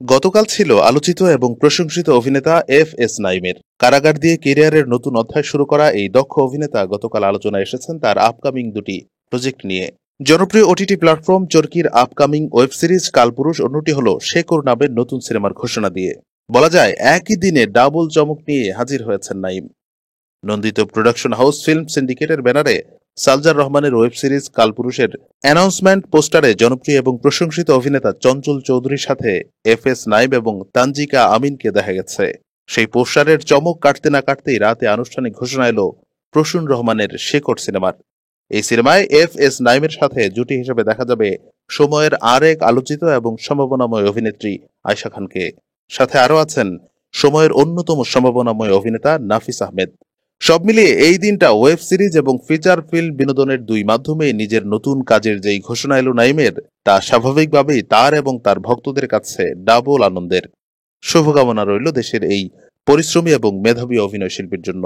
গতকাল ছিল আলোচিত এবং প্রশংসিত অভিনেতা এফ.এস. নাঈমের। কারাগার দিয়ে ক্যারিয়ারের নতুন অধ্যায় শুরু করা এই দক্ষ অভিনেতা গতকাল আলোচনায় এসেছেন তার আপকামিং দুটি প্রজেক্ট নিয়ে। জনপ্রিয় ওটিটি প্ল্যাটফর্ম চরকির আপকামিং ওয়েব সিরিজ কালপুরুষ, অন্যটি হল শেকড় নামের নতুন সিনেমার ঘোষণা দিয়ে। বলা যায় একই দিনে ডাবল চমক নিয়ে হাজির হয়েছেন নাঈম। নন্দিত প্রোডাকশন হাউস ফিল্ম সিন্ডিকেটের ব্যানারে সালজার রহমানের ওয়েব সিরিজ কালপুরুষের অ্যানাউন্সমেন্ট পোস্টারে জনপ্রিয় এবং প্রশংসিত অভিনেতা চঞ্চল চৌধুরীর সাথে এফ.এস. নাঈম এবং তানজিকা আমিনকে দেখা গেছে। সেই পোস্টারের চমক কাটতে না কাটতেই রাতে আনুষ্ঠানিক ঘোষণা এলো প্রসূন রহমানের শেকড় সিনেমার। এই সিনেমায় এফ.এস. নাঈমের সাথে জুটি হিসেবে দেখা যাবে সময়ের আরেক আলোচিত এবং সম্ভাবনাময় অভিনেত্রী আয়েশা খানকে। সাথে আরও আছেন সময়ের অন্যতম সম্ভাবনাময় অভিনেতা নাফিস আহমেদ। সব মিলিয়ে এই দিনটা ওয়েব সিরিজ এবং ফিচার ফিল্ম বিনোদনের দুই মাধ্যমে নিজের নতুন কাজের যেই ঘোষণা এলো নাঈমের, তা স্বাভাবিকভাবেই তার এবং তার ভক্তদের কাছে ডাবল আনন্দের। শুভকামনা রইল দেশের এই পরিশ্রমী এবং মেধাবী অভিনয় শিল্পীর জন্য।